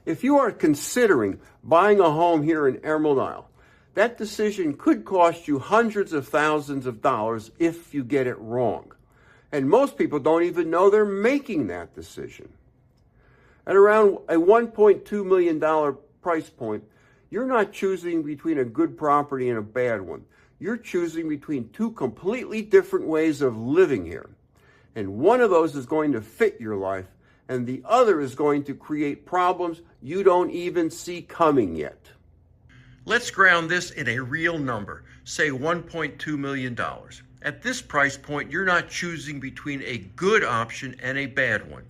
If you are considering buying a home here in Emerald Isle, that decision could cost you hundreds of thousands of dollars if you get it wrong. And most people don't even know they're making that decision. At around a $1.2 million price point, you're not choosing between a good property and a bad one. You're choosing between two completely different ways of living here. And one of those is going to fit your life, and the other is going to create problems you don't even see coming yet. Let's ground this in a real number, say $1.2 million. At this price point, you're not choosing between a good option and a bad one.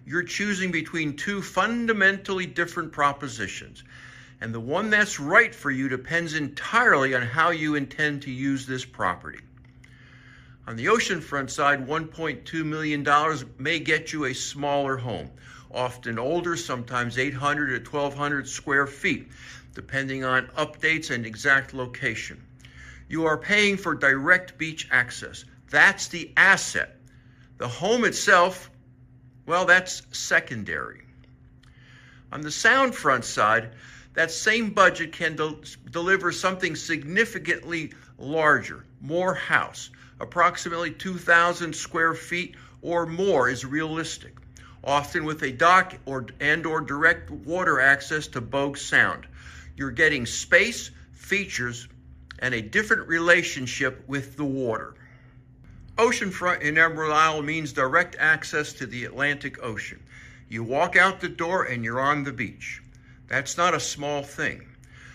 You're choosing between two fundamentally different propositions. And the one that's right for you depends entirely on how you intend to use this property. On the oceanfront side, $1.2 million may get you a smaller home, often older, sometimes 800 to 1,200 square feet, depending on updates and exact location. You are paying for direct beach access. That's the asset. The home itself, well, that's secondary. On the Soundfront side, that same budget can deliver something significantly larger, more house. Approximately 2,000 square feet or more is realistic, often with a dock or direct water access to Bogue Sound. You're getting space, features, and a different relationship with the water. Oceanfront in Emerald Isle means direct access to the Atlantic Ocean. You walk out the door and you're on the beach. That's not a small thing.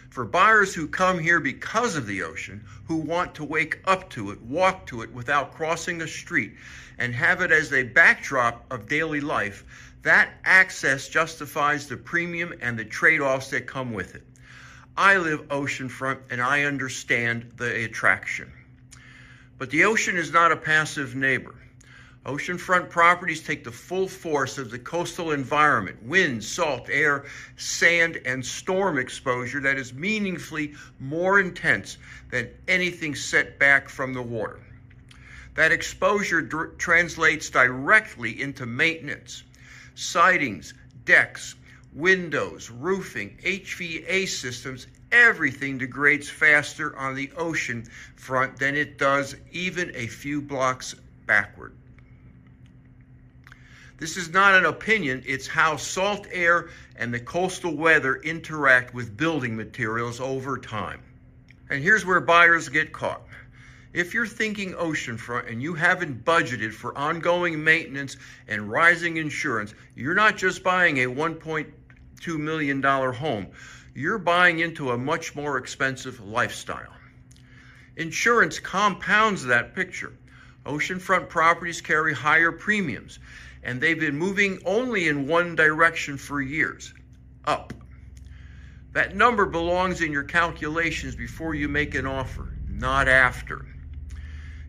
For buyers who come here because of the ocean, who want to wake up to it, walk to it without crossing a street, and have it as a backdrop of daily life, that access justifies the premium and the trade-offs that come with it. I live oceanfront and I understand the attraction. But the ocean is not a passive neighbor. Oceanfront properties take the full force of the coastal environment, wind, salt, air, sand, and storm exposure that is meaningfully more intense than anything set back from the water. That exposure translates directly into maintenance. Sidings, decks, windows, roofing, HVAC systems, everything degrades faster on the ocean front than it does even a few blocks backward. This is not an opinion, it's how salt air and the coastal weather interact with building materials over time. And here's where buyers get caught. If you're thinking oceanfront and you haven't budgeted for ongoing maintenance and rising insurance, you're not just buying a $1.2 million home, you're buying into a much more expensive lifestyle. Insurance compounds that picture. Oceanfront properties carry higher premiums, and they've been moving only in one direction for years, up. That number belongs in your calculations before you make an offer, not after.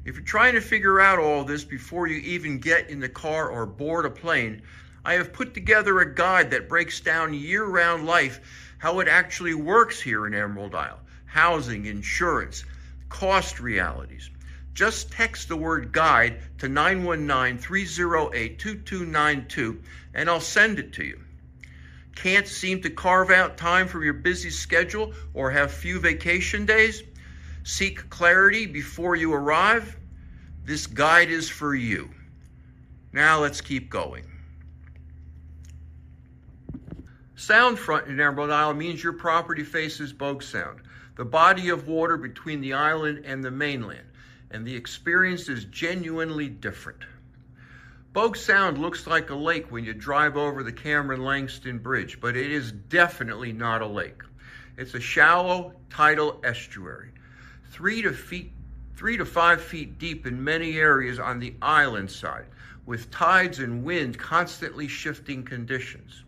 If you're trying to figure out all this before you even get in the car or board a plane, I have put together a guide that breaks down year-round life, how it actually works here in Emerald Isle, housing, insurance, cost realities. Just text the word guide to 919-308-2292 and I'll send it to you. Can't seem to carve out time from your busy schedule or have few vacation days? Seek clarity before you arrive? This guide is for you. Now let's keep going. Soundfront in Emerald Isle means your property faces Bogue Sound, the body of water between the island and the mainland, and the experience is genuinely different. Bogue Sound looks like a lake when you drive over the Cameron-Langston Bridge, but it is definitely not a lake. It's a shallow, tidal estuary, 3 to 5 feet deep in many areas on the island side, with tides and wind constantly shifting conditions.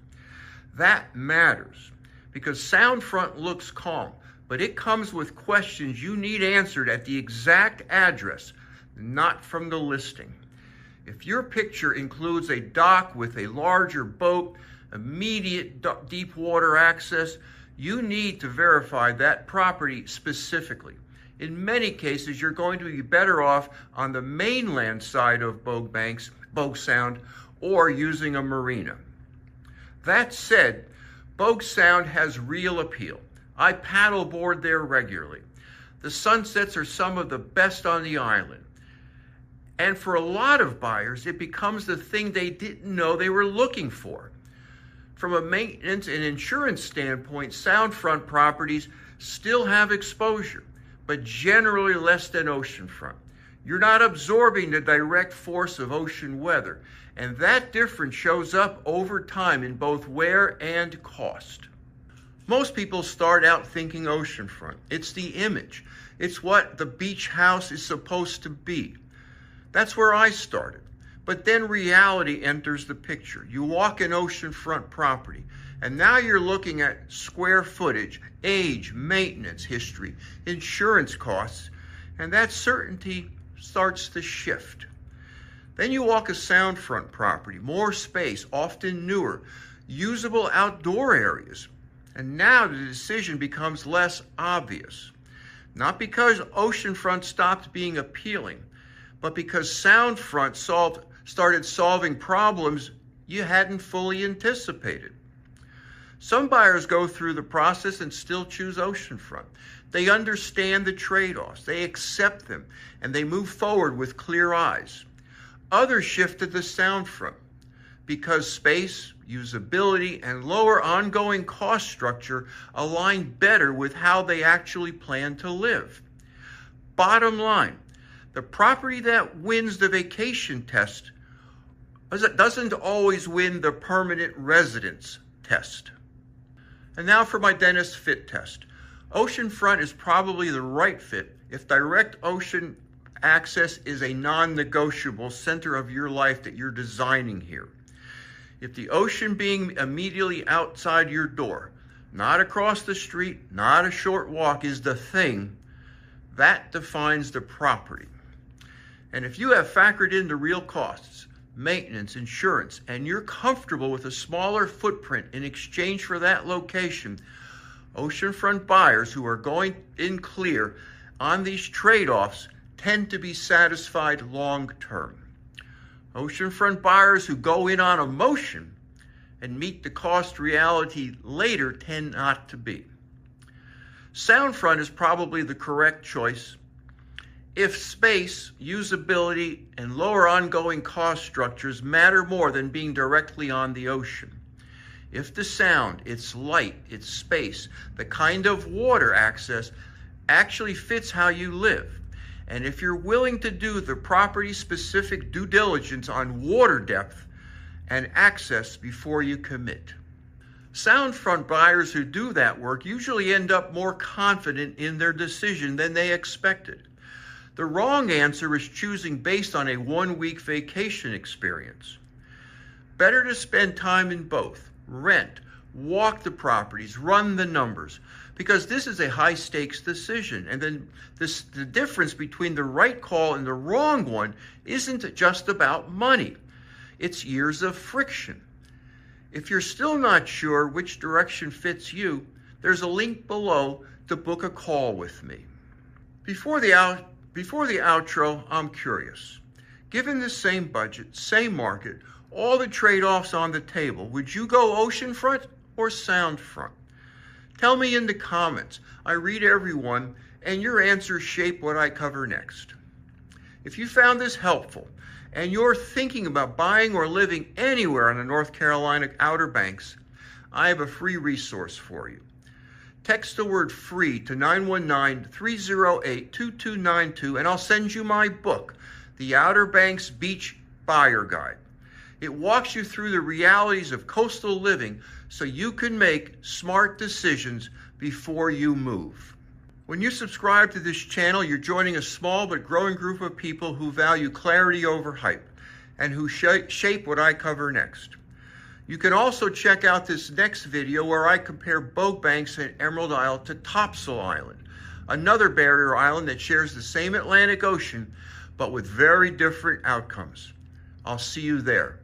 That matters because Soundfront looks calm, but it comes with questions you need answered at the exact address, not from the listing. If your picture includes a dock with a larger boat, immediate deep water access, you need to verify that property specifically. In many cases, you're going to be better off on the mainland side of Bogue Sound, or using a marina. That said, Bogue Sound has real appeal. I paddleboard there regularly. The sunsets are some of the best on the island. And for a lot of buyers, it becomes the thing they didn't know they were looking for. From a maintenance and insurance standpoint, Soundfront properties still have exposure, but generally less than Oceanfront. You're not absorbing the direct force of ocean weather, and that difference shows up over time in both wear and cost. Most people start out thinking Oceanfront. It's the image. It's what the beach house is supposed to be. That's where I started. But then reality enters the picture. You walk an oceanfront property, and now you're looking at square footage, age, maintenance history, insurance costs, and that certainty starts to shift. Then you walk a Soundfront property, more space, often newer, usable outdoor areas, and now the decision becomes less obvious. Not because Oceanfront stopped being appealing, but because Soundfront started solving problems you hadn't fully anticipated. Some buyers go through the process and still choose Oceanfront. They understand the trade-offs, they accept them, and they move forward with clear eyes. Others shift to the Soundfront because space, usability, and lower ongoing cost structure align better with how they actually plan to live. Bottom line, the property that wins the vacation test doesn't always win the permanent residence test. And now for my Denis Fit Test. Oceanfront is probably the right fit if direct ocean access is a non-negotiable center of your life that you're designing here. If the ocean being immediately outside your door, not across the street, not a short walk, is the thing, that defines the property. And if you have factored in the real costs, maintenance, insurance, and you're comfortable with a smaller footprint in exchange for that location, oceanfront buyers who are going in clear on these trade-offs tend to be satisfied long-term. Oceanfront buyers who go in on emotion and meet the cost reality later tend not to be. Soundfront is probably the correct choice if space, usability, and lower ongoing cost structures matter more than being directly on the ocean. If the sound, its light, its space, the kind of water access actually fits how you live, and if you're willing to do the property-specific due diligence on water depth and access before you commit. Soundfront buyers who do that work usually end up more confident in their decision than they expected. The wrong answer is choosing based on a one-week vacation experience. Better to spend time in both, rent, walk the properties, run the numbers, because this is a high-stakes decision. And then the difference between the right call and the wrong one isn't just about money. It's years of friction. If you're still not sure which direction fits you, there's a link below to book a call with me. Before the outro, I'm curious. Given the same budget, same market, all the trade-offs on the table, would you go Oceanfront or Soundfront? Tell me in the comments. I read everyone, and your answers shape what I cover next. If you found this helpful, and you're thinking about buying or living anywhere on the North Carolina Outer Banks, I have a free resource for you. Text the word FREE to 919-308-2292 and I'll send you my book, The Outer Banks Beach Buyer Guide. It walks you through the realities of coastal living so you can make smart decisions before you move. When you subscribe to this channel, you're joining a small but growing group of people who value clarity over hype and who shape what I cover next. You can also check out this next video where I compare Bogue Banks and Emerald Isle to Topsail Island, another barrier island that shares the same Atlantic Ocean, but with very different outcomes. I'll see you there.